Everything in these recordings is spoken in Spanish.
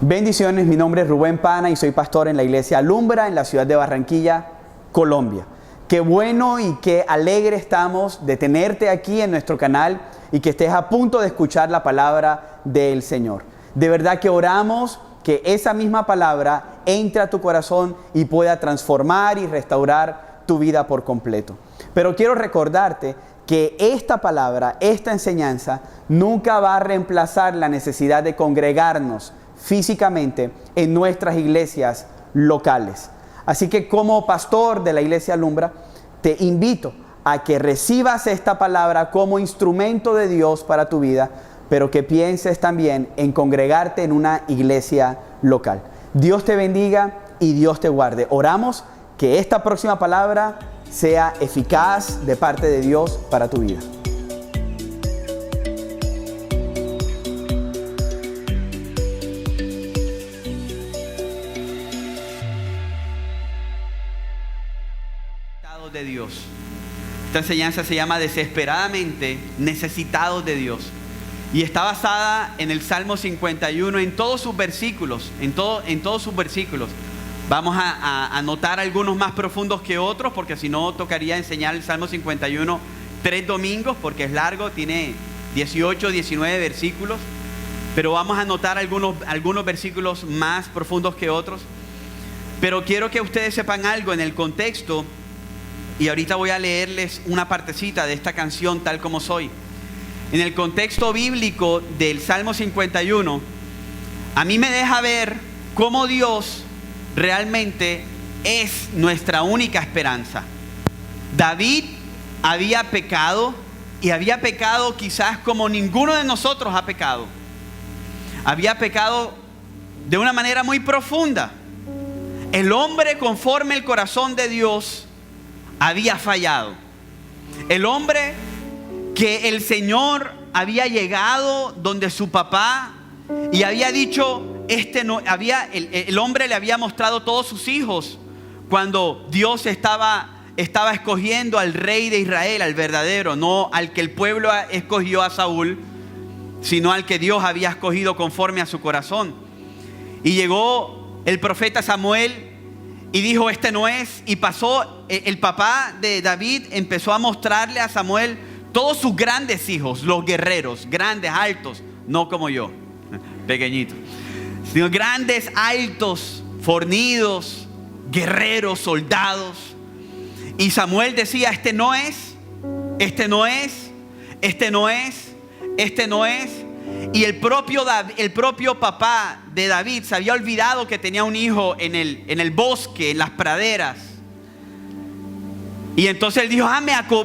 Bendiciones, mi nombre es Rubén Pana y soy pastor en la iglesia Alumbra en la ciudad de Barranquilla, Colombia. Qué bueno y qué alegre estamos de tenerte aquí en nuestro canal y que estés a punto de escuchar la palabra del Señor. De verdad que oramos que esa misma palabra entre a tu corazón y pueda transformar y restaurar tu vida por completo. Pero quiero recordarte que esta palabra, esta enseñanza, nunca va a reemplazar la necesidad de congregarnos físicamente en nuestras iglesias locales. Así que como pastor de la iglesia Alumbra, te invito a que recibas esta palabra como instrumento de Dios para tu vida, pero que pienses también en congregarte en una iglesia local. Dios te bendiga y Dios te guarde. Oramos que esta próxima palabra sea eficaz de parte de Dios para tu vida. De Dios. Esta enseñanza se llama Desesperadamente Necesitados de Dios y está basada en el Salmo 51 en todos sus versículos, en todos sus versículos. Vamos a notar algunos más profundos que otros, porque si no tocaría enseñar el Salmo 51 3 domingos, porque es largo, tiene 18, 19 versículos, pero vamos a notar algunos versículos más profundos que otros. Pero quiero que ustedes sepan algo en el contexto. Y ahorita voy a leerles una partecita de esta canción, Tal Como Soy. En el contexto bíblico del Salmo 51, a mí me deja ver cómo Dios realmente es nuestra única esperanza. David había pecado, y había pecado quizás como ninguno de nosotros ha pecado. Había pecado de una manera muy profunda. El hombre conforme el corazón de Dios había fallado. El hombre que el Señor había llegado donde su papá y había dicho, el hombre le había mostrado todos sus hijos cuando Dios estaba escogiendo al rey de Israel, al verdadero, no al que el pueblo escogió a Saúl, sino al que Dios había escogido conforme a su corazón. Y llegó el profeta Samuel y dijo, este no es. Y pasó, el papá de David empezó a mostrarle a Samuel todos sus grandes hijos, los guerreros, grandes, altos, no como yo, pequeñito, sino grandes, altos, fornidos, guerreros, soldados. Y Samuel decía, este no es, este no es, este no es, este no es. Y el propio papá de David se había olvidado que tenía un hijo en el bosque, en las praderas. Y entonces él dijo,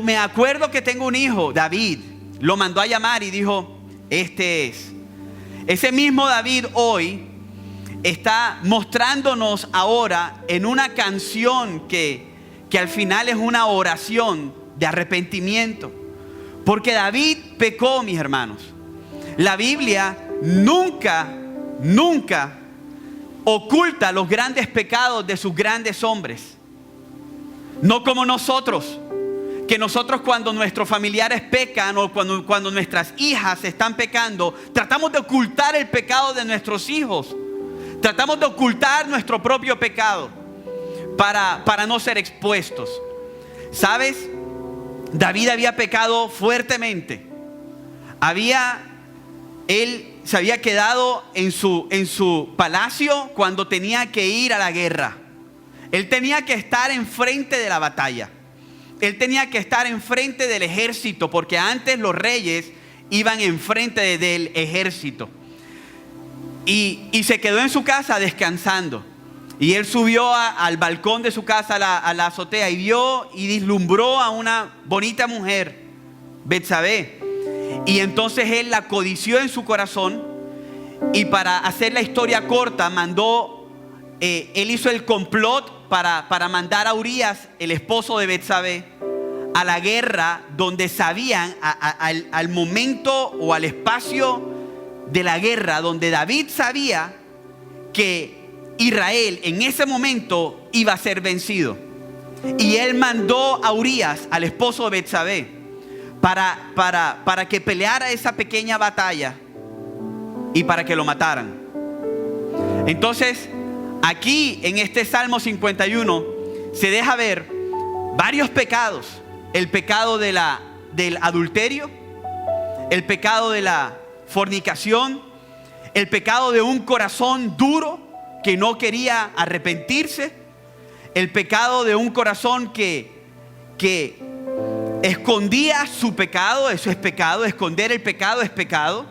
me acuerdo que tengo un hijo. David lo mandó a llamar y dijo, este es. Ese mismo David hoy está mostrándonos ahora en una canción que al final es una oración de arrepentimiento. Porque David pecó, mis hermanos. La Biblia nunca oculta los grandes pecados de sus grandes hombres. No como nosotros, que nosotros cuando nuestros familiares pecan o cuando nuestras hijas están pecando, tratamos de ocultar el pecado de nuestros hijos. Tratamos de ocultar nuestro propio pecado para no ser expuestos. ¿Sabes? David había pecado fuertemente. Él se había quedado en su palacio cuando tenía que ir a la guerra. Él tenía que estar enfrente de la batalla. Él tenía que estar enfrente del ejército, porque antes los reyes iban enfrente del ejército. Y se quedó en su casa descansando. Y él subió al balcón de su casa, a la azotea, y vio y vislumbró a una bonita mujer, Betsabé. Y entonces él la codició en su corazón. Y para hacer la historia corta, él hizo el complot para mandar a Urías, el esposo de Betsabé, a la guerra, donde sabían al momento o al espacio de la guerra, donde David sabía que Israel en ese momento iba a ser vencido. Y él mandó a Urías, al esposo de Betsabé, para que peleara esa pequeña batalla y para que lo mataran. Entonces, aquí en este Salmo 51 se deja ver varios pecados. El pecado del adulterio, el pecado de la fornicación, el pecado de un corazón duro que no quería arrepentirse, el pecado de un corazón que escondía su pecado. Eso es pecado, esconder el pecado es pecado.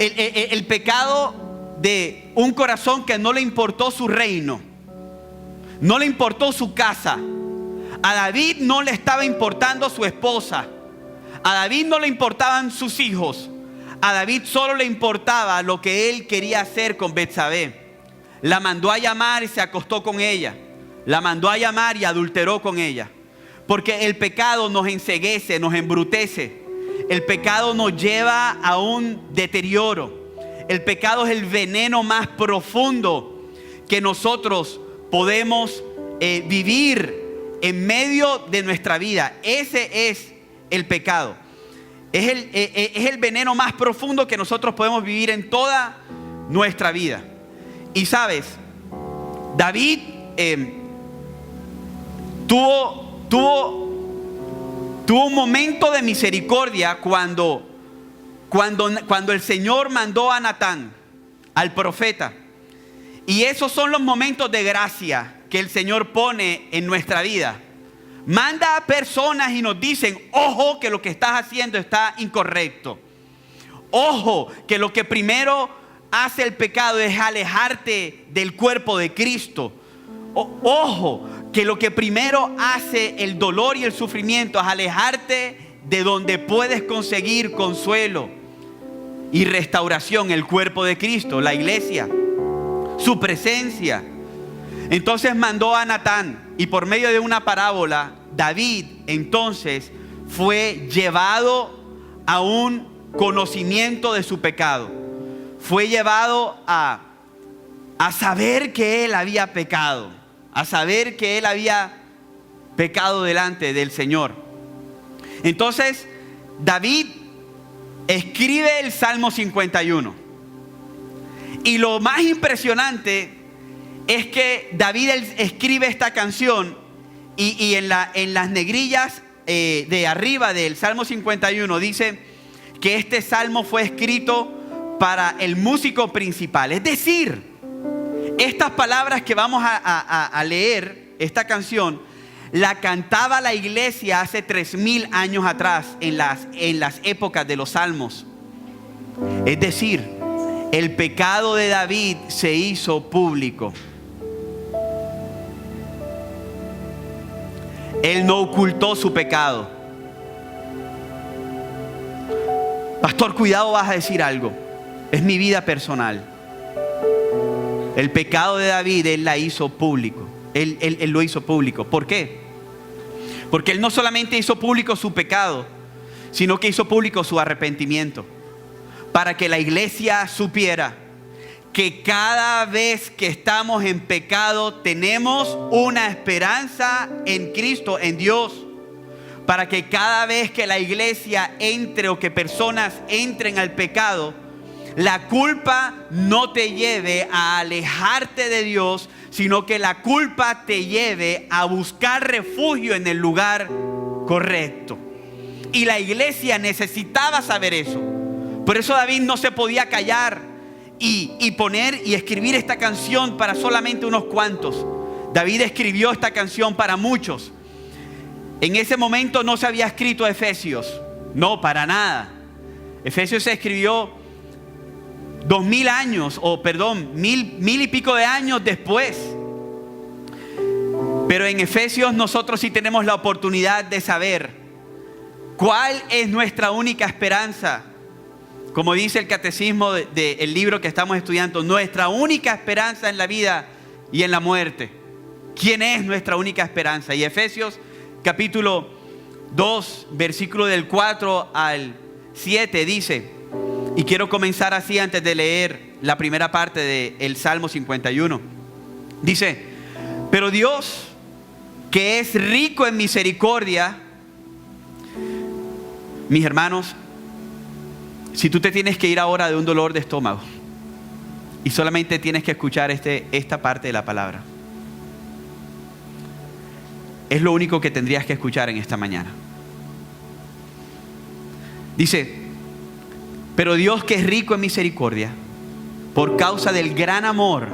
El pecado de un corazón que no le importó su reino, no le importó su casa. A David no le estaba importando su esposa, a David no le importaban sus hijos, a David solo le importaba lo que él quería hacer con Betsabé. La mandó a llamar y se acostó con ella, la mandó a llamar y adulteró con ella. Porque el pecado nos enceguece, nos embrutece. El pecado nos lleva a un deterioro. El pecado es el veneno más profundo que nosotros podemos vivir en medio de nuestra vida. Ese es el pecado. Es el veneno más profundo que nosotros podemos vivir en toda nuestra vida. Y sabes, David tuvo un momento de misericordia cuando el Señor mandó a Natán, al profeta. Y esos son los momentos de gracia que el Señor pone en nuestra vida. Manda a personas y nos dicen: ojo, que lo que estás haciendo está incorrecto. Ojo, que lo que primero hace el pecado es alejarte del cuerpo de Cristo. Ojo, que lo que primero hace el dolor y el sufrimiento es alejarte de donde puedes conseguir consuelo y restauración, el cuerpo de Cristo, la iglesia, su presencia. Entonces mandó a Natán, y por medio de una parábola, David entonces fue llevado a un conocimiento de su pecado. Fue llevado a saber que él había pecado, a saber que él había pecado delante del Señor. Entonces David escribe el Salmo 51. Y lo más impresionante es que David escribe esta canción y en las negrillas de arriba del Salmo 51 dice que este salmo fue escrito para el músico principal. Es decir, estas palabras que vamos a leer, esta canción, la cantaba la iglesia hace 3000 años atrás en las épocas de los salmos. Es decir, el pecado de David se hizo público. Él no ocultó su pecado. Pastor, cuidado, vas a decir algo. Es mi vida personal. El pecado de David, él la hizo público. Él lo hizo público. ¿Por qué? Porque él no solamente hizo público su pecado, sino que hizo público su arrepentimiento. Para que la iglesia supiera que cada vez que estamos en pecado tenemos una esperanza en Cristo, en Dios. Para que cada vez que la iglesia entre o que personas entren al pecado, la culpa no te lleve a alejarte de Dios, sino que la culpa te lleve a buscar refugio en el lugar correcto. Y la iglesia necesitaba saber eso. Por eso David no se podía callar y poner y escribir esta canción para solamente unos cuantos. David escribió esta canción para muchos. En ese momento no se había escrito Efesios. No, para nada. Efesios se escribió 2000 años, mil y pico de años después. Pero en Efesios nosotros sí tenemos la oportunidad de saber cuál es nuestra única esperanza. Como dice el catecismo del libro que estamos estudiando, nuestra única esperanza en la vida y en la muerte. ¿Quién es nuestra única esperanza? Y Efesios capítulo 2, versículo del 4 al 7 dice, y quiero comenzar así antes de leer la primera parte del Salmo 51. Dice: pero Dios, que es rico en misericordia. Mis hermanos, si tú te tienes que ir ahora de un dolor de estómago, Y solamente tienes que escuchar esta parte de la palabra. Es lo único que tendrías que escuchar en esta mañana. Dice: pero Dios, que es rico en misericordia, por causa del gran amor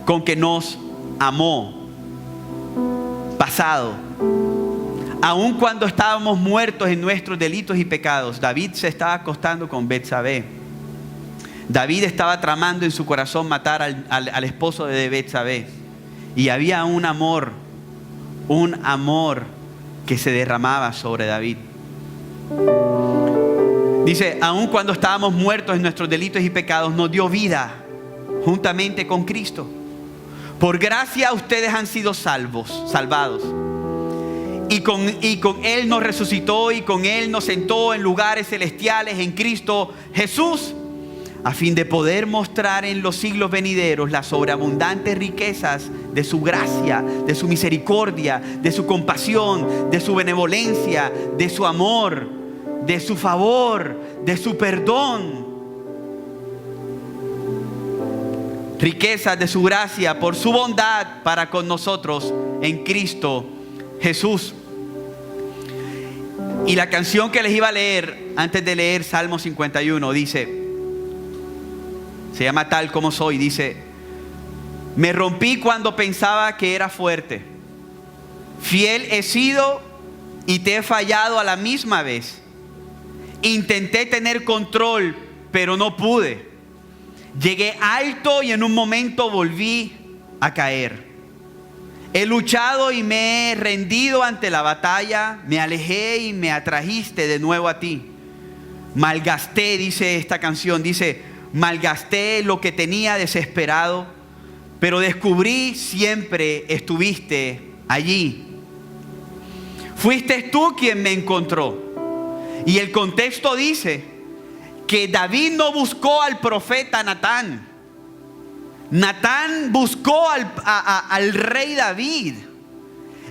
con que nos amó, pasado, aun cuando estábamos muertos en nuestros delitos y pecados. David se estaba acostando con Betsabé. David estaba tramando en su corazón matar al esposo de Betsabé. Y había un amor que se derramaba sobre David. Dice: aun cuando estábamos muertos en nuestros delitos y pecados, nos dio vida juntamente con Cristo. Por gracia ustedes han sido salvados. Y con Él nos resucitó y con Él nos sentó en lugares celestiales en Cristo Jesús, a fin de poder mostrar en los siglos venideros las sobreabundantes riquezas de su gracia, de su misericordia, de su compasión, de su benevolencia, de su amor, de su favor, de su perdón. Riquezas de su gracia por su bondad para con nosotros en Cristo Jesús. Y la canción que les iba a leer antes de leer Salmo 51 dice, se llama Tal como soy, dice: me rompí cuando pensaba que era fuerte. Fiel he sido y te he fallado a la misma vez. Intenté tener control, pero no pude. Llegué alto y en un momento volví a caer. He luchado y me he rendido ante la batalla. Me alejé y me atrajiste de nuevo a ti. Malgasté, dice esta canción, dice: malgasté lo que tenía desesperado, pero descubrí siempre estuviste allí. Fuiste tú quien me encontró. Y el contexto dice que David no buscó al profeta Natán. Natán buscó al rey David.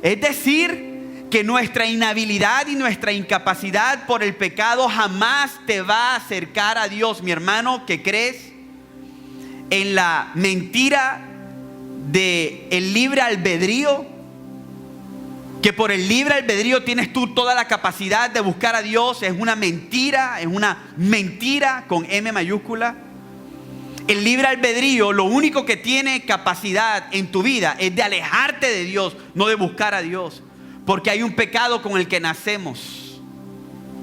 Es decir, que nuestra inhabilidad y nuestra incapacidad por el pecado jamás te va a acercar a Dios. Mi hermano, que crees en la mentira del libre albedrío, que por el libre albedrío tienes tú toda la capacidad de buscar a Dios, es una mentira con M mayúscula. El libre albedrío, lo único que tiene capacidad en tu vida es de alejarte de Dios, no de buscar a Dios, porque hay un pecado con el que nacemos.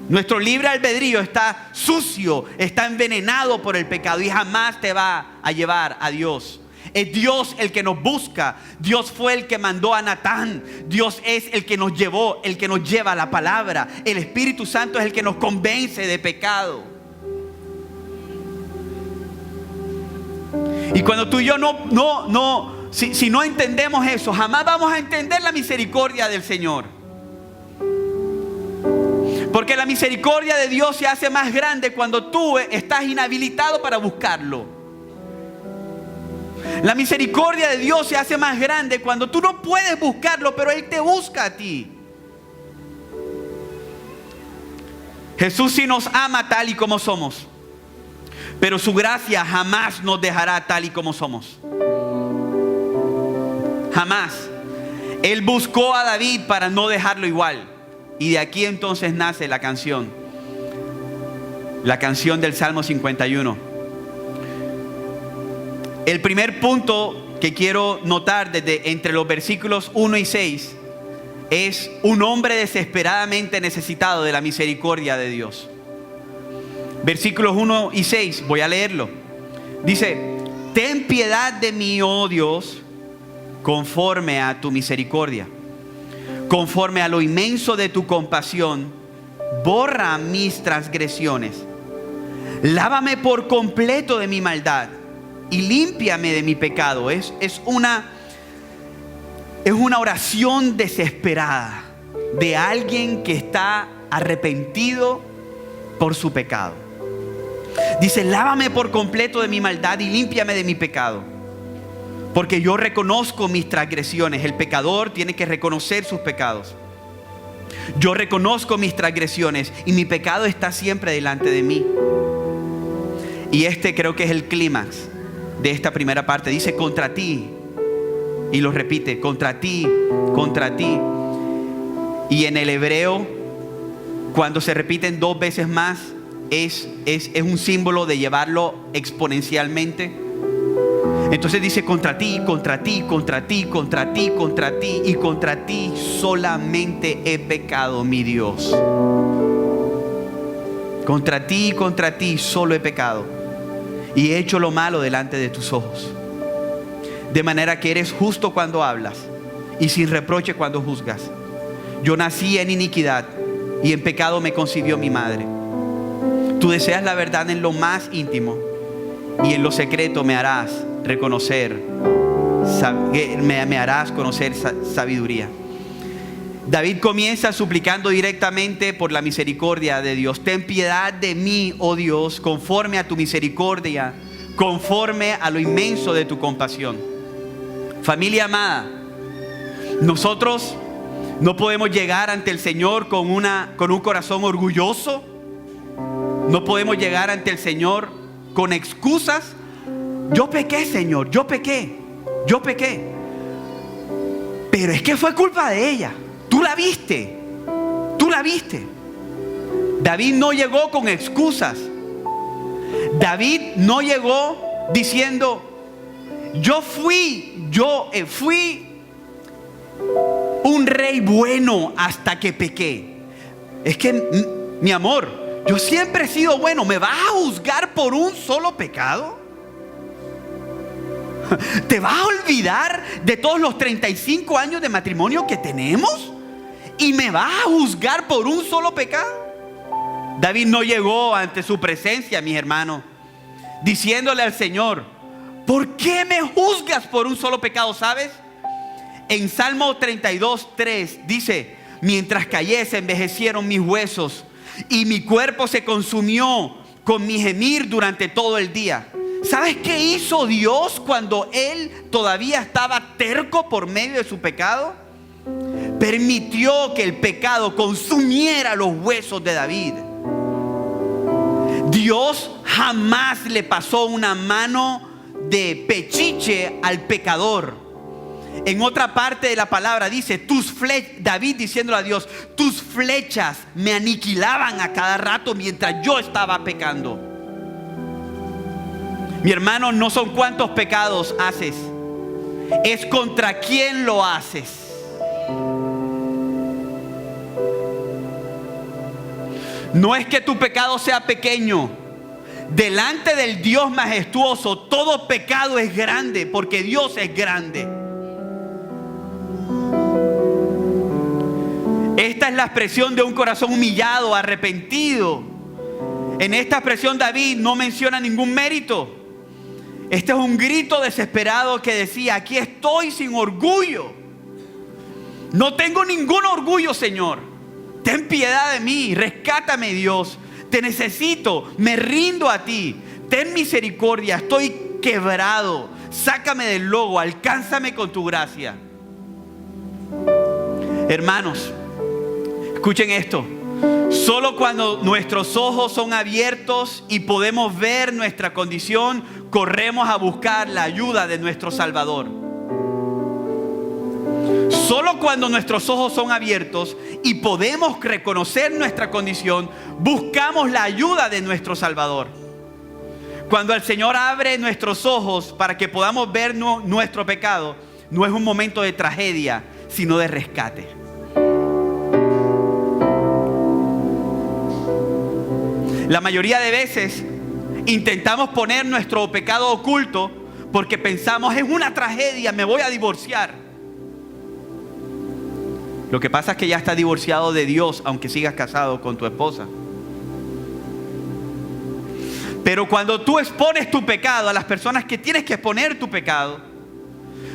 Nuestro libre albedrío está sucio, está envenenado por el pecado y jamás te va a llevar a Dios. Es Dios el que nos busca. Dios fue el que mandó a Natán. Dios es el que nos llevó, el que nos lleva la palabra. El Espíritu Santo es el que nos convence de pecado. Y cuando tú y yo si no entendemos eso, jamás vamos a entender la misericordia del Señor. Porque la misericordia de Dios se hace más grande cuando tú estás inhabilitado para buscarlo. La misericordia de Dios se hace más grande cuando tú no puedes buscarlo, pero Él te busca a ti. Jesús sí nos ama tal y como somos, pero su gracia jamás nos dejará tal y como somos. Jamás. Él buscó a David para no dejarlo igual. Y de aquí entonces nace la canción del Salmo 51. El primer punto que quiero notar entre los versículos 1 y 6 es un hombre desesperadamente necesitado de la misericordia de Dios. Versículos 1 y 6, voy a leerlo. Dice: ten piedad de mí, oh Dios, conforme a tu misericordia. Conforme a lo inmenso de tu compasión, borra mis transgresiones. Lávame por completo de mi maldad y límpiame de mi pecado. Es una oración desesperada de alguien que está arrepentido por su pecado. Dice: lávame por completo de mi maldad y límpiame de mi pecado. Porque yo reconozco mis transgresiones. El pecador tiene que reconocer sus pecados. Yo reconozco mis transgresiones y mi pecado está siempre delante de mí. Y creo que es el clímax de esta primera parte. Dice contra ti. Y lo repite, contra ti, contra ti. Y en el hebreo, cuando se repiten 2 veces más, es un símbolo de llevarlo exponencialmente. Entonces dice contra ti, contra ti, contra ti, contra ti, contra ti y contra ti solamente he pecado, mi Dios. Contra ti solo he pecado y he hecho lo malo delante de tus ojos. De manera que eres justo cuando hablas y sin reproche cuando juzgas. Yo nací en iniquidad y en pecado me concibió mi madre. Tú deseas la verdad en lo más íntimo y en lo secreto me harás reconocer, me harás conocer sabiduría. David comienza suplicando directamente por la misericordia de Dios. Ten piedad de mí, oh Dios, conforme a tu misericordia, conforme a lo inmenso de tu compasión. Familia amada, nosotros no podemos llegar ante el Señor con un corazón orgulloso. No podemos llegar ante el Señor con excusas. Yo pequé, Señor, yo pequé. Pero es que fue culpa de ella. Tú la viste. David no llegó con excusas. David no llegó diciendo, yo fui un rey bueno hasta que pequé. Es que, mi amor, yo siempre he sido bueno. ¿Me vas a juzgar por un solo pecado? ¿Te vas a olvidar de todos los 35 años de matrimonio que tenemos? ¿Y me vas a juzgar por un solo pecado? David no llegó ante su presencia, mis hermanos, diciéndole al Señor, ¿por qué me juzgas por un solo pecado? ¿Sabes? En Salmo 32:3 dice, mientras callé se envejecieron mis huesos y mi cuerpo se consumió con mi gemir durante todo el día. ¿Sabes qué hizo Dios cuando él todavía estaba terco por medio de su pecado? Permitió que el pecado consumiera los huesos de David. Dios jamás le pasó una mano de pechiche al pecador. En otra parte de la palabra dice, David diciéndole a Dios, tus flechas me aniquilaban a cada rato mientras yo estaba pecando. Mi hermano, no son cuántos pecados haces, es contra quién lo haces. No es que tu pecado sea pequeño. Delante del Dios majestuoso, todo pecado es grande, porque Dios es grande. Esta es la expresión de un corazón humillado, arrepentido. En esta expresión David no menciona ningún mérito. Este es un grito desesperado que decía, aquí estoy sin orgullo. No tengo ningún orgullo, Señor. Ten piedad de mí, rescátame, Dios. Te necesito, me rindo a ti. Ten misericordia, estoy quebrado. Sácame del lodo, alcánzame con tu gracia. Hermanos, escuchen esto. Solo cuando nuestros ojos son abiertos y podemos ver nuestra condición, corremos a buscar la ayuda de nuestro Salvador. Solo cuando nuestros ojos son abiertos y podemos reconocer nuestra condición, buscamos la ayuda de nuestro Salvador. Cuando el Señor abre nuestros ojos para que podamos ver nuestro pecado, no es un momento de tragedia, sino de rescate. La mayoría de veces intentamos poner nuestro pecado oculto porque pensamos, es una tragedia, me voy a divorciar. Lo que pasa es que ya estás divorciado de Dios, aunque sigas casado con tu esposa. Pero cuando tú expones tu pecado a las personas que tienes que exponer tu pecado,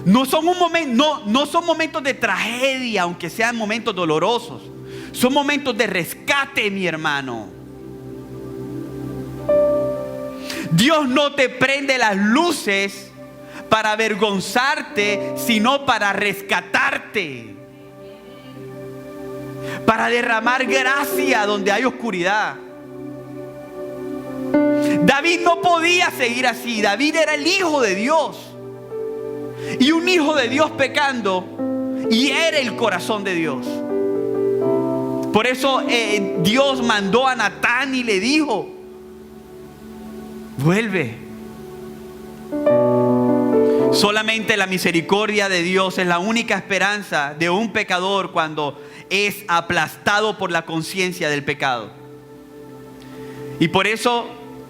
no son momentos de tragedia, aunque sean momentos dolorosos. Son momentos de rescate, mi hermano. Dios no te prende las luces para avergonzarte, sino para rescatarte. Para derramar gracia donde hay oscuridad. David no podía seguir así. David era el hijo de Dios. Y un hijo de Dios pecando hiere el corazón de Dios. Por eso Dios mandó a Natán y le dijo: vuelve. Solamente la misericordia de Dios es la única esperanza de un pecador cuando es aplastado por la conciencia del pecado. Y por eso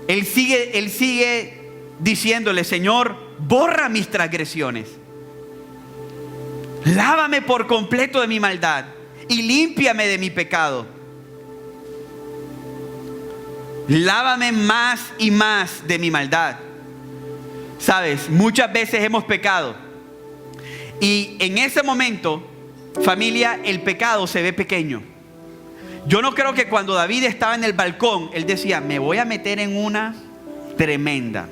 él sigue diciéndole: Señor, borra mis transgresiones, lávame por completo de mi maldad y límpiame de mi pecado. Lávame más y más de mi maldad. Sabes, muchas veces hemos pecado y en ese momento, familia, el pecado se ve pequeño. Yo no creo que cuando David estaba en el balcón, él decía: me voy a meter en una tremenda,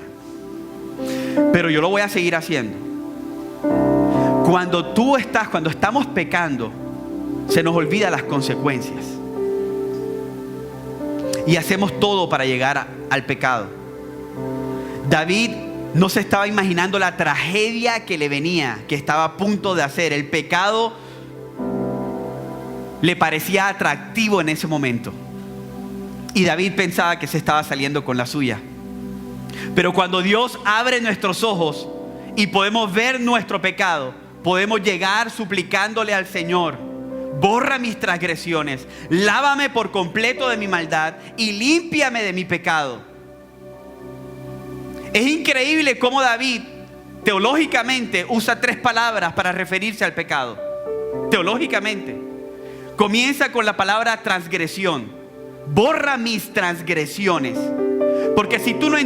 pero yo lo voy a seguir haciendo. Cuando estamos pecando, se nos olvida las consecuencias y hacemos todo para llegar al pecado. David no se estaba imaginando la tragedia que le venía, que estaba a punto de hacer. El pecado le parecía atractivo en ese momento. Y David pensaba que se estaba saliendo con la suya. Pero cuando Dios abre nuestros ojos y podemos ver nuestro pecado, podemos llegar suplicándole al Señor: borra mis transgresiones, lávame por completo de mi maldad y límpiame de mi pecado. Es increíble cómo David teológicamente usa 3 palabras para referirse al pecado. Teológicamente comienza con la palabra transgresión. Borra mis transgresiones. Porque si tú no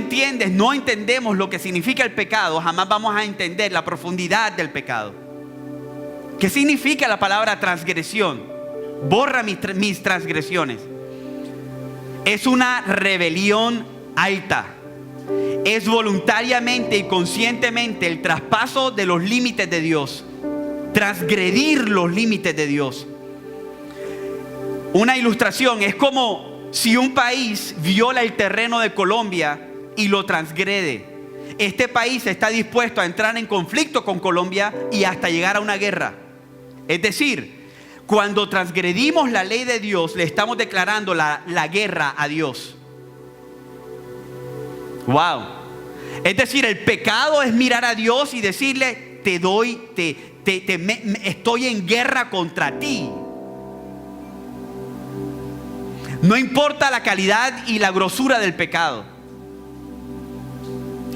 entendemos lo que significa el pecado, jamás vamos a entender la profundidad del pecado. ¿Qué significa la palabra transgresión? Borra mis transgresiones. Es una rebelión alta. Es voluntariamente y conscientemente el traspaso de los límites de Dios. Transgredir los límites de Dios. Una ilustración: es como si un país viola el terreno de Colombia y lo transgrede. Este país está dispuesto a entrar en conflicto con Colombia y hasta llegar a una guerra. Es decir, cuando transgredimos la ley de Dios, le estamos declarando la guerra a Dios. Wow. Es decir, el pecado es mirar a Dios y decirle: estoy en guerra contra ti. No importa la calidad y la grosura del pecado.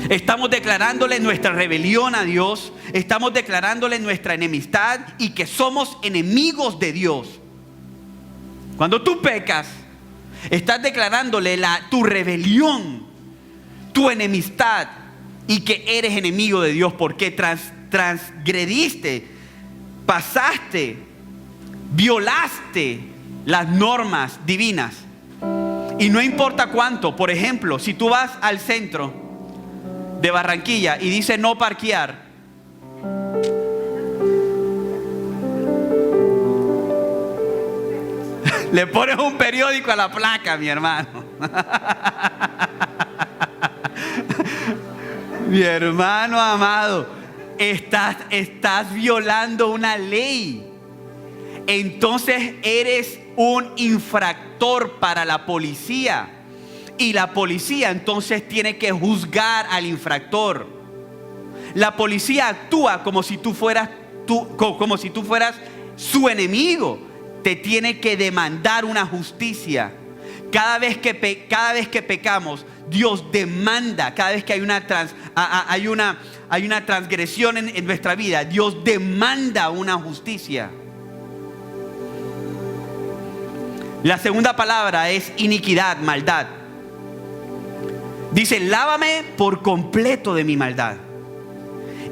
Estamos declarándole nuestra rebelión a Dios. Estamos declarándole nuestra enemistad y que somos enemigos de Dios. Cuando tú pecas, estás declarándole tu rebelión, tu enemistad, y que eres enemigo de Dios porque transgrediste, pasaste, violaste las normas divinas. Y no importa cuánto. Por ejemplo, si tú vas al centro de Barranquilla y dice no parquear, le pones un periódico a la placa, mi hermano. Mi hermano amado, estás violando una ley. Entonces eres un infractor para la policía. Y la policía entonces tiene que juzgar al infractor. La policía actúa como si tú fueras su enemigo. Te tiene que demandar una justicia. Cada vez que pecamos, Dios demanda. Cada vez que hay una transgresión en nuestra vida, Dios demanda una justicia. La segunda palabra es iniquidad, maldad. Dice: lávame por completo de mi maldad.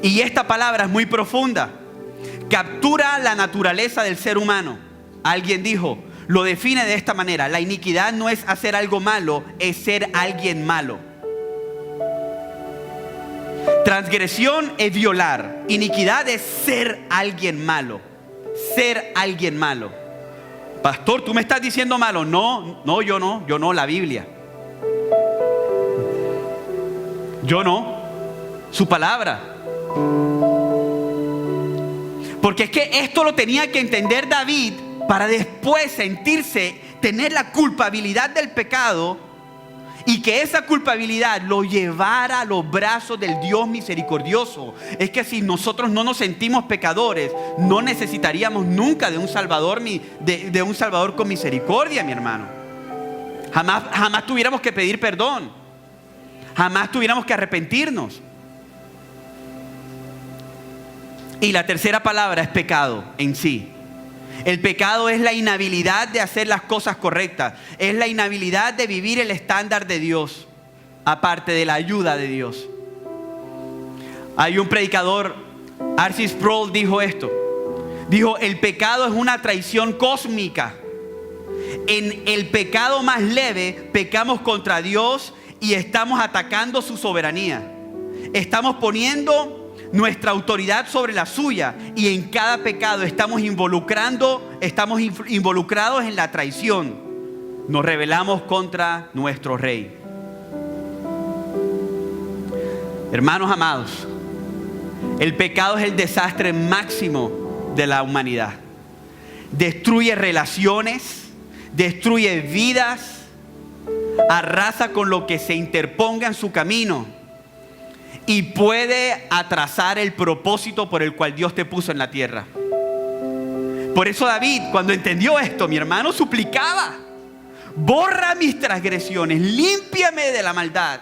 Y esta palabra es muy profunda. Captura la naturaleza del ser humano. Alguien lo define de esta manera: la iniquidad no es hacer algo malo, es ser alguien malo. Transgresión es violar. Iniquidad es ser alguien malo. Ser alguien malo. Pastor, ¿tú me estás diciendo malo? No, yo no, la Biblia. Yo no, su palabra. Porque es que esto lo tenía que entender David para después tener la culpabilidad del pecado, y que esa culpabilidad lo llevara a los brazos del Dios misericordioso. Es que si nosotros no nos sentimos pecadores, no necesitaríamos nunca de un Salvador, de un Salvador con misericordia, mi hermano. Jamás tuviéramos que pedir perdón. Jamás tuviéramos que arrepentirnos. Y la tercera palabra es pecado en sí. El pecado es la inhabilidad de hacer las cosas correctas. Es la inhabilidad de vivir el estándar de Dios, aparte de la ayuda de Dios. Hay un predicador, R.C. Sproul, dijo esto. Dijo, el pecado es una traición cósmica. En el pecado más leve, pecamos contra Dios y estamos atacando su soberanía. Estamos poniendo nuestra autoridad sobre la suya, y en cada pecado estamos involucrados en la traición. Nos rebelamos contra nuestro Rey. Hermanos amados, el pecado es el desastre máximo de la humanidad. Destruye relaciones, destruye vidas, arrasa con lo que se interponga en su camino, y puede atrasar el propósito por el cual Dios te puso en la tierra. Por eso David, cuando entendió esto, mi hermano, suplicaba: borra mis transgresiones, límpiame de la maldad,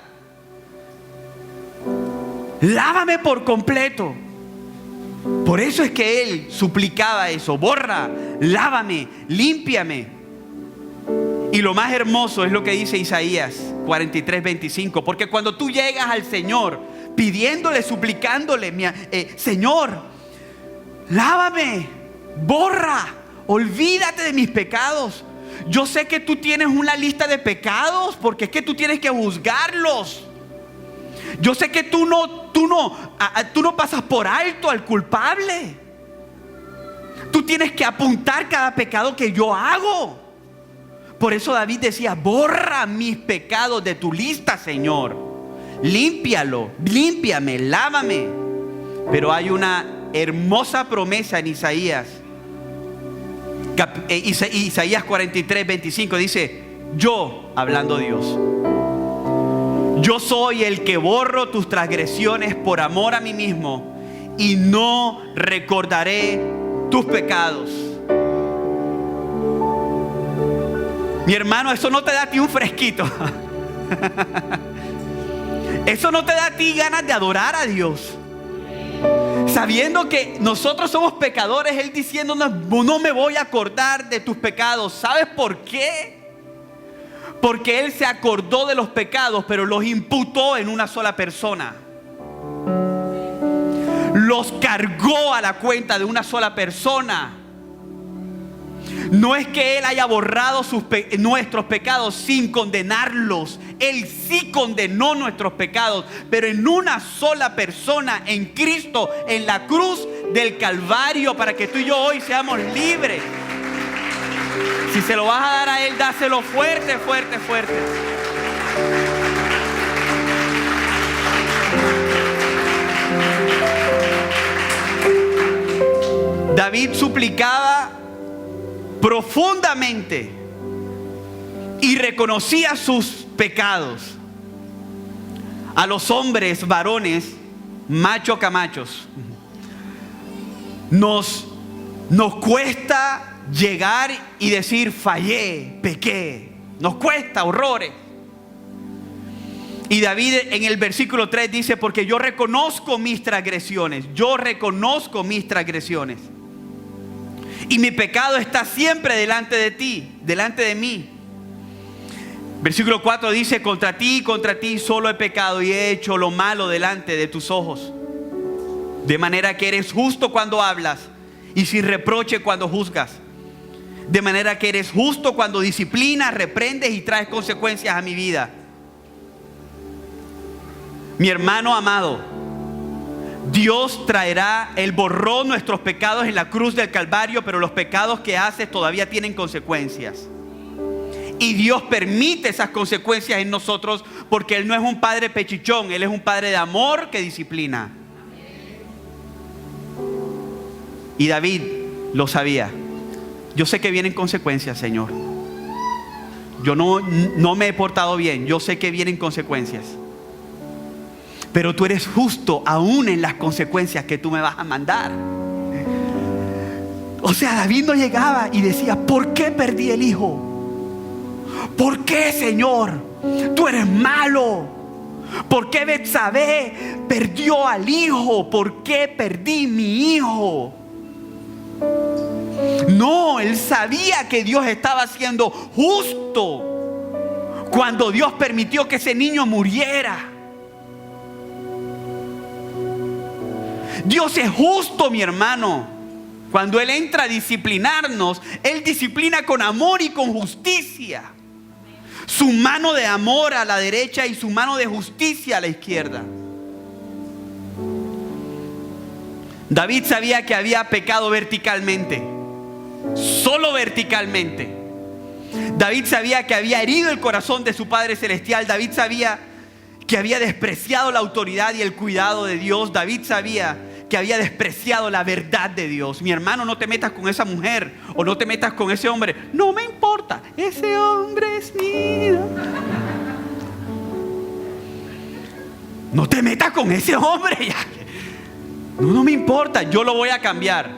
lávame por completo. Por eso es que él suplicaba eso: borra, lávame, límpiame. Y lo más hermoso es lo que dice Isaías 43:25, porque cuando tú llegas al Señor pidiéndole, suplicándole, Señor, lávame, borra, olvídate de mis pecados. Yo sé que tú tienes una lista de pecados, porque es que tú tienes que juzgarlos. Yo sé que tú no pasas por alto al culpable. Tú tienes que apuntar cada pecado que yo hago. Por eso David decía: borra mis pecados de tu lista, Señor. Límpialo, límpiame, lávame. Pero hay una hermosa promesa en Isaías 43:25. Dice: yo, hablando Dios, yo soy el que borro tus transgresiones por amor a mí mismo, y no recordaré tus pecados. Mi hermano, eso no te da a ti un fresquito. Eso no te da a ti ganas de adorar a Dios, sabiendo que nosotros somos pecadores. Él diciéndonos: no me voy a acordar de tus pecados. ¿Sabes por qué? Porque Él se acordó de los pecados, pero los imputó en una sola persona. Los cargó a la cuenta de una sola persona. No es que Él haya borrado nuestros pecados sin condenarlos. Él sí condenó nuestros pecados, pero en una sola persona, en Cristo, en la cruz del Calvario, para que tú y yo hoy seamos libres. Si se lo vas a dar a Él, dáselo fuerte, fuerte, fuerte. David suplicaba profundamente y reconocía sus pecados. A los hombres, varones, macho camachos, nos cuesta llegar y decir: fallé, pequé. Nos cuesta horrores. Y David en el versículo 3 dice: porque yo reconozco mis transgresiones. Yo reconozco mis transgresiones. Y mi pecado está siempre delante de ti, delante de mí. Versículo 4 dice: contra ti solo he pecado y he hecho lo malo delante de tus ojos. De manera que eres justo cuando hablas y sin reproche cuando juzgas. De manera que eres justo cuando disciplinas, reprendes y traes consecuencias a mi vida. Mi hermano amado, Dios traerá, Él borró nuestros pecados en la cruz del Calvario, pero los pecados que haces todavía tienen consecuencias. Y Dios permite esas consecuencias en nosotros porque Él no es un padre pechichón, Él es un padre de amor que disciplina. Y David lo sabía. Yo sé que vienen consecuencias, Señor. Yo no me he portado bien. Yo sé que vienen consecuencias. Pero tú eres justo aún en las consecuencias que tú me vas a mandar. O sea, David no llegaba y decía, ¿por qué perdí el hijo? ¿Por qué, Señor? Tú eres malo. ¿Por qué Betsabé perdió al hijo? ¿Por qué perdí mi hijo? No, él sabía que Dios estaba siendo justo cuando Dios permitió que ese niño muriera. Dios es justo, mi hermano. Cuando Él entra a disciplinarnos, Él disciplina con amor y con justicia. Su mano de amor a la derecha y su mano de justicia a la izquierda. David sabía que había pecado verticalmente. Solo verticalmente. David sabía que había herido el corazón de su Padre Celestial. David sabía que había despreciado la autoridad y el cuidado de Dios. David sabía que había despreciado la verdad de Dios. Mi hermano, no te metas con esa mujer o no te metas con ese hombre. No me importa, ese hombre es mío. No te metas con ese hombre. No me importa, yo lo voy a cambiar.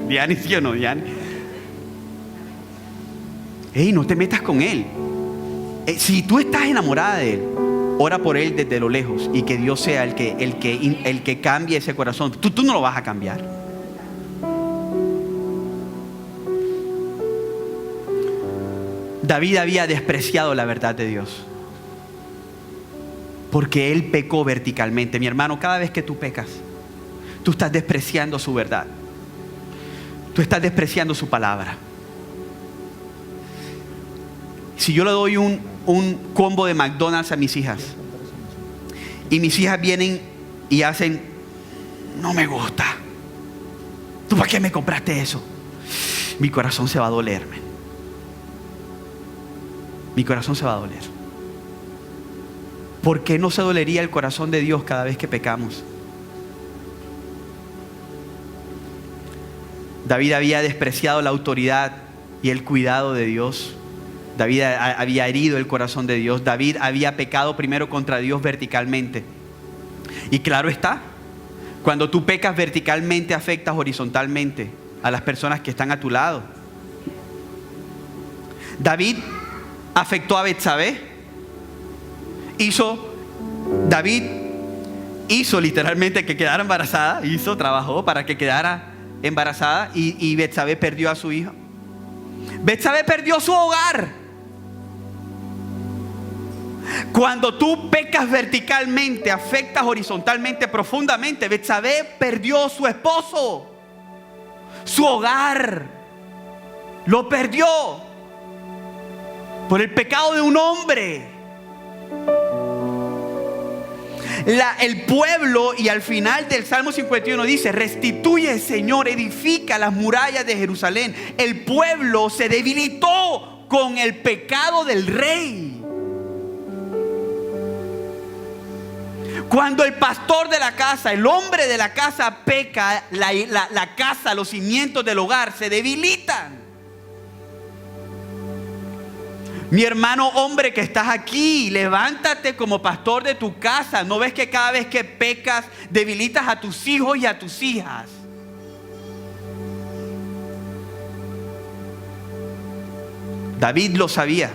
Diani, ¿sí o no, Diani? Ey, no te metas con él. Si tú estás enamorada de él, ora por él desde lo lejos y que Dios sea el que cambie ese corazón. Tú no lo vas a cambiar. David había despreciado la verdad de Dios porque él pecó verticalmente. Mi hermano, cada vez que tú pecas, tú estás despreciando su verdad. Tú estás despreciando su palabra. Si yo le doy un combo de McDonald's a mis hijas y mis hijas vienen y hacen, no me gusta, ¿tú para qué me compraste eso? Mi corazón se va a doler, man. Mi corazón se va a doler. ¿Por qué no se dolería el corazón de Dios cada vez que pecamos? David había despreciado la autoridad y el cuidado de Dios. David había herido el corazón de Dios. David había pecado primero contra Dios verticalmente. Y claro está, cuando tú pecas verticalmente, afectas horizontalmente a las personas que están a tu lado. David afectó a Betsabé. David hizo literalmente que quedara embarazada. Trabajó para que quedara embarazada y Betsabé perdió a su hijo. Betsabé perdió su hogar. Cuando tú pecas verticalmente, afectas horizontalmente, profundamente. Betsabé perdió su esposo, su hogar. Lo perdió por el pecado de un hombre. El pueblo, y al final del Salmo 51 dice: restituye, Señor, edifica las murallas de Jerusalén. El pueblo se debilitó con el pecado del rey. Cuando el pastor de la casa, el hombre de la casa peca, la casa, los cimientos del hogar se debilitan. Mi hermano hombre que estás aquí, levántate como pastor de tu casa. ¿No ves que cada vez que pecas debilitas a tus hijos y a tus hijas? David lo sabía.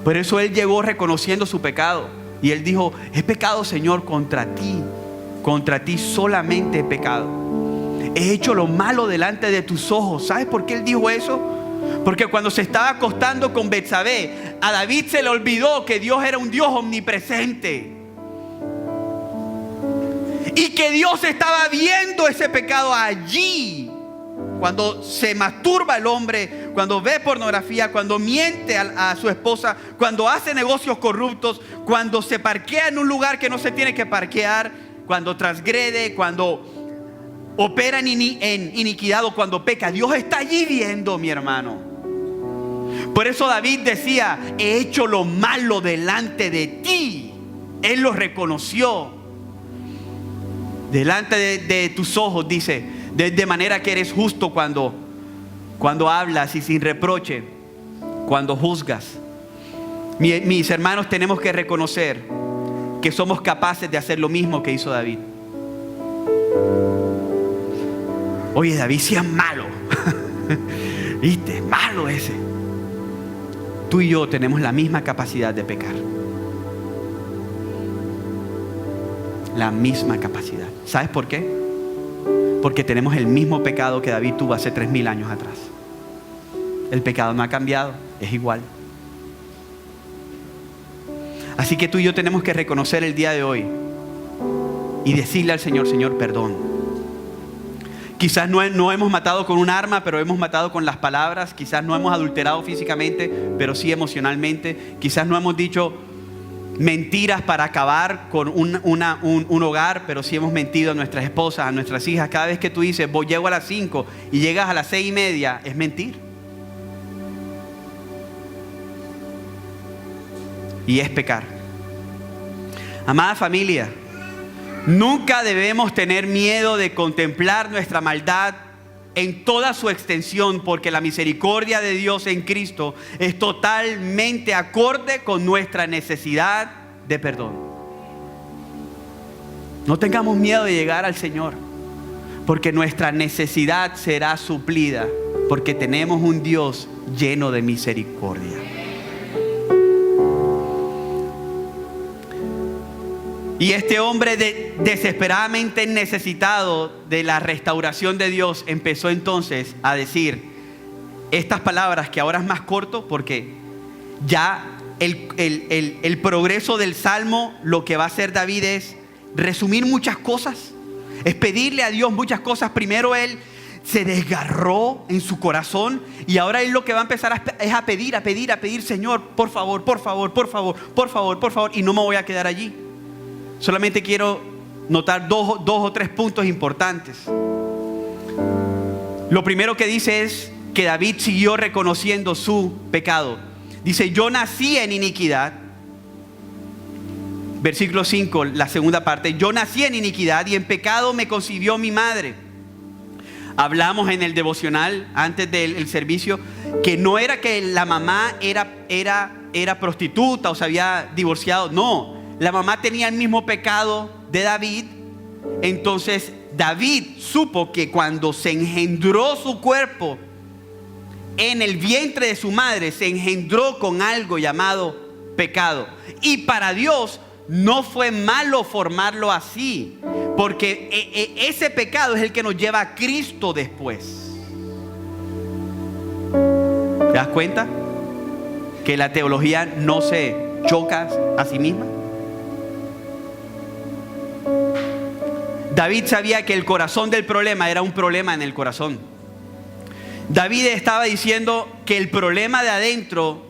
Por eso él llegó reconociendo su pecado. Y él dijo: he pecado, Señor, contra ti solamente he pecado. He hecho lo malo delante de tus ojos. ¿Sabes por qué él dijo eso? Porque cuando se estaba acostando con Betsabé, a David se le olvidó que Dios era un Dios omnipresente. Y que Dios estaba viendo ese pecado allí. Cuando se masturba el hombre, cuando ve pornografía, cuando miente a su esposa, cuando hace negocios corruptos, cuando se parquea en un lugar que no se tiene que parquear, cuando transgrede, cuando opera en iniquidad o cuando peca, Dios está allí viendo, mi hermano. Por eso David decía, he hecho lo malo delante de ti. Él lo reconoció. Delante de tus ojos, dice, de manera que eres justo cuando hablas y sin reproche, cuando juzgas. Mis hermanos, tenemos que reconocer que somos capaces de hacer lo mismo que hizo David. Oye, David sí es malo. ¿Viste? Malo ese. Tú y yo tenemos la misma capacidad de pecar. La misma capacidad. ¿Sabes por qué? Porque tenemos el mismo pecado que David tuvo hace 3000 años atrás. El pecado no ha cambiado, es igual. Así que tú y yo tenemos que reconocer el día de hoy y decirle al Señor, Señor, perdón. Quizás no hemos matado con un arma, pero hemos matado con las palabras. Quizás no hemos adulterado físicamente, pero sí emocionalmente. Quizás no hemos dicho mentiras para acabar con un hogar, pero sí hemos mentido a nuestras esposas, a nuestras hijas. Cada vez que tú dices, llego a las 5 y llegas a las 6:30, es mentir. Y es pecar. Amada familia, nunca debemos tener miedo de contemplar nuestra maldad en toda su extensión, porque la misericordia de Dios en Cristo es totalmente acorde con nuestra necesidad de perdón. No tengamos miedo de llegar al Señor, porque nuestra necesidad será suplida, porque tenemos un Dios lleno de misericordia. Y este hombre desesperadamente necesitado de la restauración de Dios empezó entonces a decir estas palabras, que ahora es más corto porque ya el progreso del Salmo, lo que va a hacer David es resumir muchas cosas, es pedirle a Dios muchas cosas. Primero él se desgarró en su corazón y ahora él lo que va a empezar es a pedir, Señor, por favor, y no me voy a quedar allí. Solamente quiero notar dos o tres puntos importantes. Lo primero que dice es que David siguió reconociendo su pecado. Dice, yo nací en iniquidad. Versículo 5, la segunda parte. Yo nací en iniquidad y en pecado me concibió mi madre. Hablamos en el devocional antes del servicio que no era que la mamá era prostituta o se había divorciado. No. La mamá tenía el mismo pecado de David. Entonces David supo que cuando se engendró su cuerpo en el vientre de su madre, se engendró con algo llamado pecado. Y para Dios no fue malo formarlo así, porque ese pecado es el que nos lleva a Cristo después. ¿Te das cuenta? Que la teología no se choca a sí misma. David sabía que el corazón del problema era un problema en el corazón. David estaba diciendo que el problema de adentro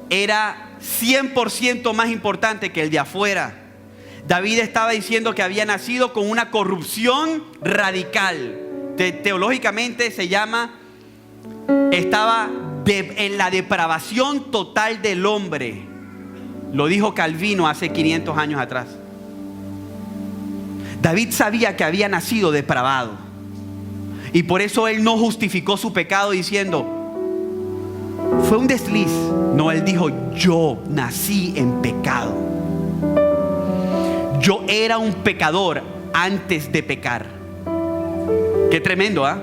era 100% más importante que el de afuera. David estaba diciendo que había nacido con una corrupción radical. Teológicamente se llama, estaba en la depravación total del hombre. Lo dijo Calvino hace 500 años atrás. David sabía que había nacido depravado y por eso él no justificó su pecado diciendo fue un desliz. No, él dijo, yo nací en pecado. Yo era un pecador antes de pecar. Qué tremendo, ¿ah?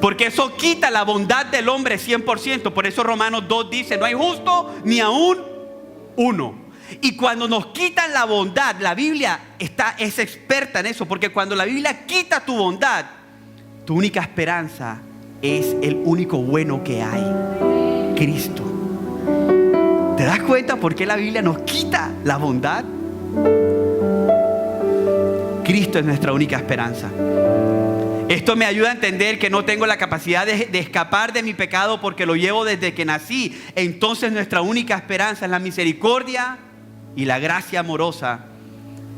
Porque eso quita la bondad del hombre 100%. Por eso Romanos 2 dice, no hay justo ni aún uno. Y cuando nos quitan la bondad, la Biblia es experta en eso, porque cuando la Biblia quita tu bondad, tu única esperanza es el único bueno que hay, Cristo. ¿Te das cuenta por qué la Biblia nos quita la bondad? Cristo es nuestra única esperanza. Esto me ayuda a entender que no tengo la capacidad de escapar de mi pecado porque lo llevo desde que nací. Entonces nuestra única esperanza es la misericordia y la gracia amorosa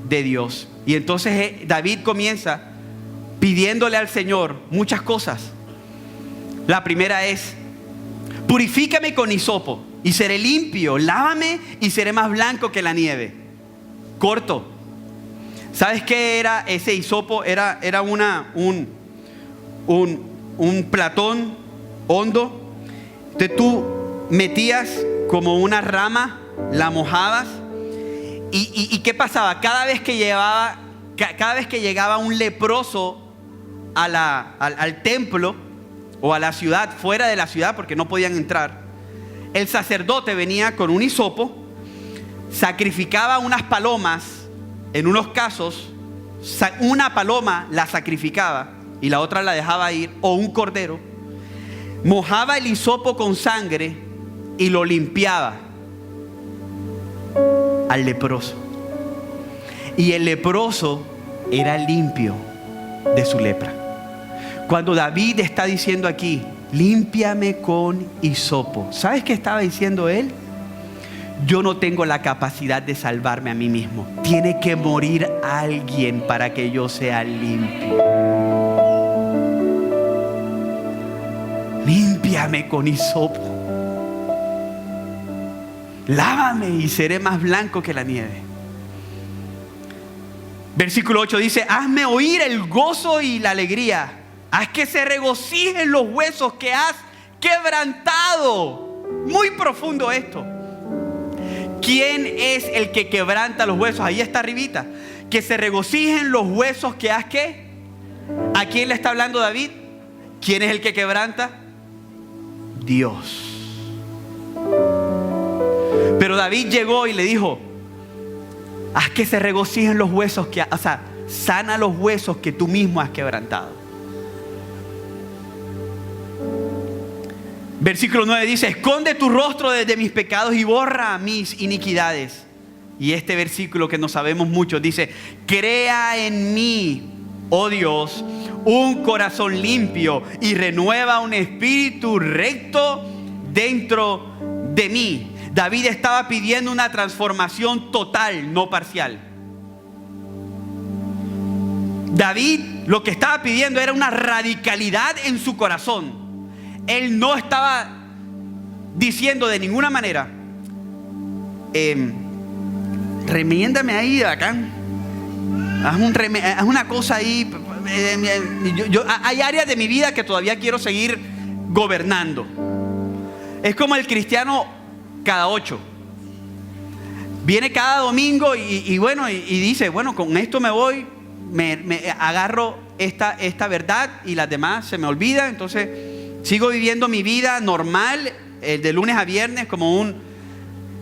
de Dios. Y entonces David comienza pidiéndole al Señor muchas cosas. La primera es: purifícame con hisopo y seré limpio, lávame y seré más blanco que la nieve. Corto. ¿Sabes qué era ese hisopo? Era un platón hondo. Entonces tú metías como una rama, la mojabas. ¿Y qué pasaba? Cada vez que llegaba un leproso al templo o a la ciudad, fuera de la ciudad porque no podían entrar, el sacerdote venía con un hisopo, sacrificaba unas palomas. En unos casos, una paloma la sacrificaba y la otra la dejaba ir, o un cordero. Mojaba el hisopo con sangre y lo limpiaba al leproso. Y el leproso era limpio de su lepra. Cuando David está diciendo aquí: límpiame con hisopo, ¿sabes qué estaba diciendo él? Yo no tengo la capacidad de salvarme a mí mismo. Tiene que morir alguien para que yo sea limpio. Límpiame con hisopo. Lávame y seré más blanco que la nieve. Versículo 8 dice: hazme oír el gozo y la alegría. Haz que se regocijen los huesos que has quebrantado. Muy profundo esto. ¿Quién es el que quebranta los huesos? Ahí está arribita. Que se regocijen los huesos que has ¿qué? ¿A quién le está hablando David? ¿Quién es el que quebranta? Dios. Pero David llegó y le dijo: haz que se regocijen los huesos que, sana los huesos que tú mismo has quebrantado. Versículo 9 dice: esconde tu rostro desde mis pecados y borra mis iniquidades. Y este versículo que no sabemos mucho dice: crea en mí, oh Dios, un corazón limpio y renueva un espíritu recto dentro de mí. David estaba pidiendo una transformación total, no parcial. David lo que estaba pidiendo era una radicalidad en su corazón. Él no estaba diciendo de ninguna manera: remiéndame ahí, bacán, haz una cosa ahí. Hay áreas de mi vida que todavía quiero seguir gobernando. Es como el cristiano cada 8. Viene cada domingo y dice: bueno, con esto me voy, me agarro esta verdad y las demás se me olvidan. Entonces sigo viviendo mi vida normal, de lunes a viernes, como un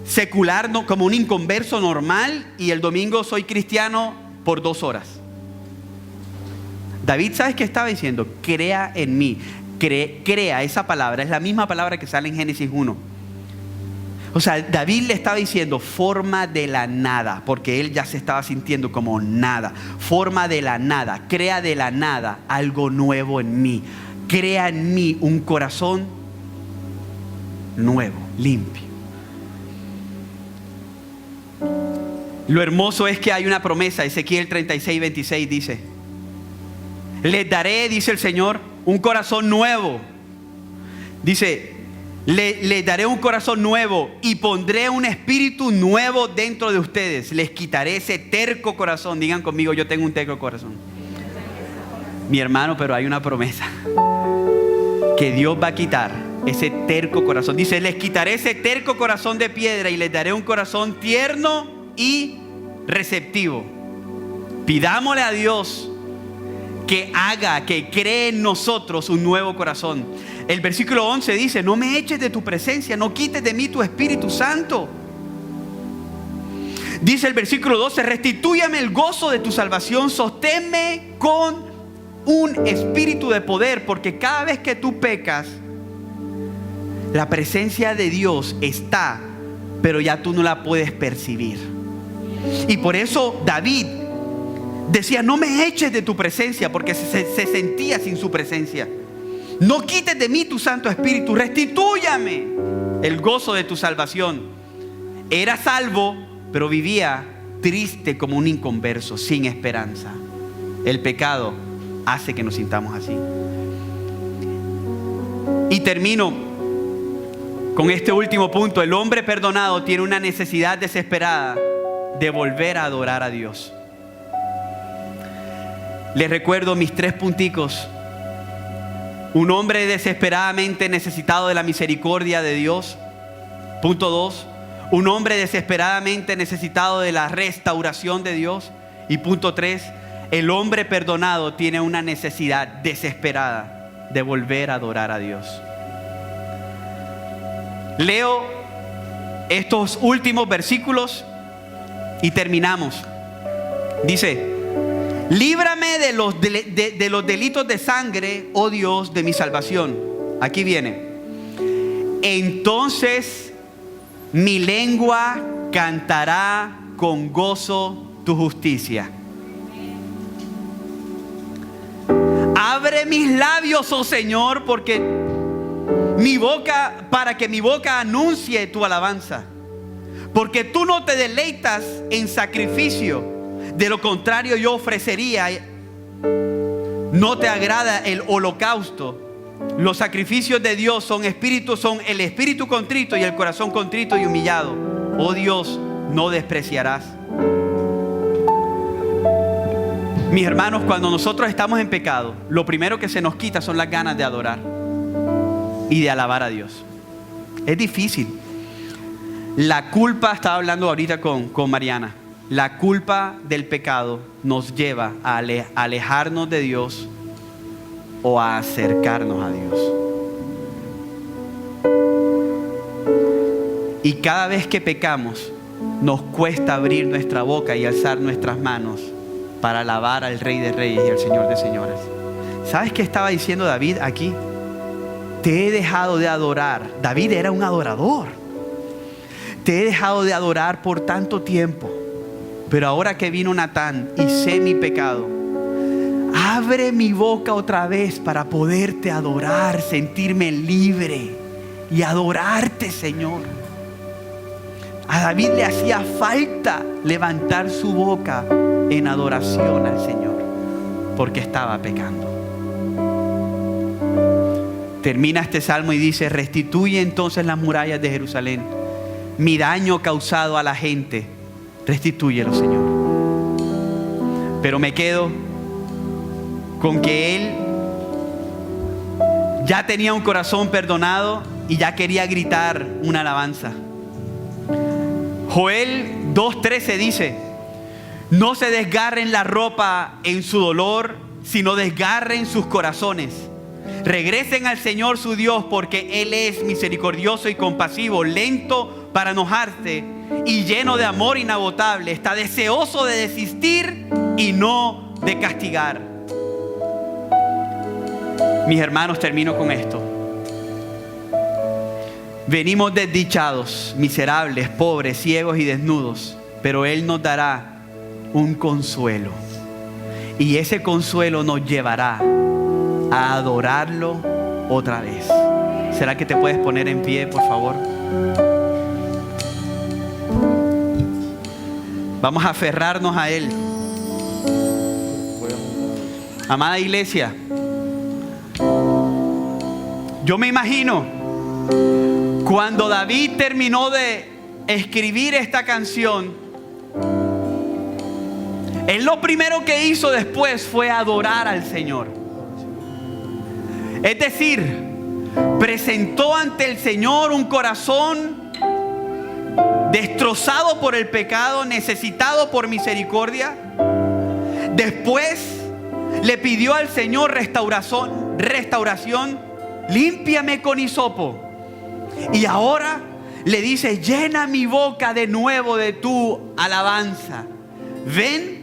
secular, no, como un inconverso normal, y el domingo soy cristiano por 2 horas. David, ¿sabes qué estaba diciendo? Crea en mí. Crea, esa palabra es la misma palabra que sale en Génesis 1. O sea, David le estaba diciendo: forma de la nada, porque él ya se estaba sintiendo como nada. Forma de la nada, crea de la nada algo nuevo en mí. Crea en mí un corazón nuevo, limpio. Lo hermoso es que hay una promesa. Ezequiel 36:26 dice: les daré, dice el Señor, un corazón nuevo. Dice: les daré un corazón nuevo y pondré un espíritu nuevo dentro de ustedes. Les quitaré ese terco corazón. Digan conmigo: yo tengo un terco corazón. Mi hermano, pero hay una promesa que Dios va a quitar ese terco corazón. Dice: les quitaré ese terco corazón de piedra y les daré un corazón tierno y receptivo. Pidámosle a Dios que haga, que cree en nosotros un nuevo corazón. El versículo 11 dice: no me eches de tu presencia, no quites de mí tu Espíritu Santo. Dice el versículo 12: restitúyame el gozo de tu salvación, sosténme con un espíritu de poder, porque cada vez que tú pecas, la presencia de Dios está, pero ya tú no la puedes percibir. Y por eso David decía: no me eches de tu presencia, porque se sentía sin su presencia. No quites de mí tu Santo Espíritu, restitúyame el gozo de tu salvación. Era salvo, pero vivía triste como un inconverso, sin esperanza. El pecado hace que nos sintamos así. Y termino con este último punto. El hombre perdonado tiene una necesidad desesperada de volver a adorar a Dios. Les recuerdo mis 3 punticos. Un hombre desesperadamente necesitado de la misericordia de Dios. Punto 2. Un hombre desesperadamente necesitado de la restauración de Dios. Y punto 3. El hombre perdonado tiene una necesidad desesperada de volver a adorar a Dios. Leo estos últimos versículos y terminamos. Dice: líbrame de los delitos de sangre, oh Dios, de mi salvación. Aquí viene. Entonces mi lengua cantará con gozo tu justicia. Abre mis labios, oh Señor, para que mi boca anuncie tu alabanza. Porque tú no te deleitas en sacrificio, de lo contrario yo ofrecería. No te agrada el holocausto. Los sacrificios de Dios son el espíritu contrito y el corazón contrito y humillado. Oh Dios, no despreciarás. Mis hermanos, cuando nosotros estamos en pecado, lo primero que se nos quita son las ganas de adorar y de alabar a Dios. Es difícil. La culpa, estaba hablando ahorita con Mariana, la culpa del pecado nos lleva a alejarnos de Dios o a acercarnos a Dios. Y cada vez que pecamos, nos cuesta abrir nuestra boca y alzar nuestras manos para alabar al Rey de Reyes y al Señor de Señores. ¿Sabes qué estaba diciendo David aquí? Te he dejado de adorar. David era un adorador. Te he dejado de adorar por tanto tiempo. Pero ahora que vino Natán y sé mi pecado, abre mi boca otra vez para poderte adorar, sentirme libre y adorarte, Señor. A David le hacía falta levantar su boca en adoración al Señor, porque estaba pecando. Termina este salmo y dice: restituye entonces las murallas de Jerusalén. Mi daño causado a la gente, restitúyelo, Señor. Pero me quedo con que él ya tenía un corazón perdonado y ya quería gritar una alabanza. Joel 2:13 dice: no se desgarren la ropa en su dolor, sino desgarren sus corazones. Regresen al Señor su Dios, porque Él es misericordioso y compasivo, lento para enojarse y lleno de amor inagotable. Está deseoso de desistir y no de castigar. Mis hermanos, termino con esto. Venimos desdichados, miserables, pobres, ciegos y desnudos, pero Él nos dará un consuelo. Y ese consuelo nos llevará a adorarlo otra vez. ¿Será que te puedes poner en pie, por favor? Vamos a aferrarnos a Él. Amada iglesia, yo me imagino cuando David terminó de escribir esta canción, él lo primero que hizo después fue adorar al Señor. Es decir, presentó ante el Señor un corazón destrozado por el pecado, necesitado por misericordia. Después le pidió al Señor restauración. Límpiame con hisopo. Y ahora le dice: llena mi boca de nuevo de tu alabanza. ¿Ven?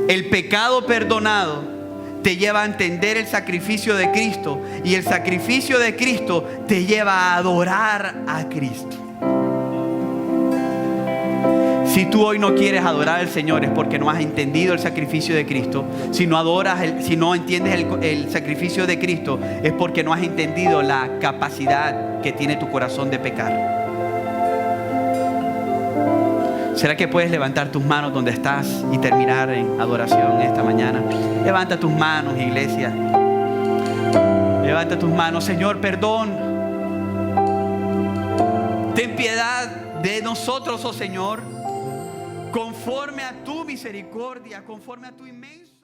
El pecado perdonado te lleva a entender el sacrificio de Cristo, y el sacrificio de Cristo te lleva a adorar a Cristo. Si tú hoy no quieres adorar al Señor, es porque no has entendido el sacrificio de Cristo. Si no entiendes el sacrificio de Cristo, es porque no has entendido la capacidad que tiene tu corazón de pecar. ¿Será que puedes levantar tus manos donde estás y terminar en adoración esta mañana? Levanta tus manos, iglesia. Levanta tus manos. Señor, perdón. Ten piedad de nosotros, oh Señor, conforme a tu misericordia, conforme a tu inmenso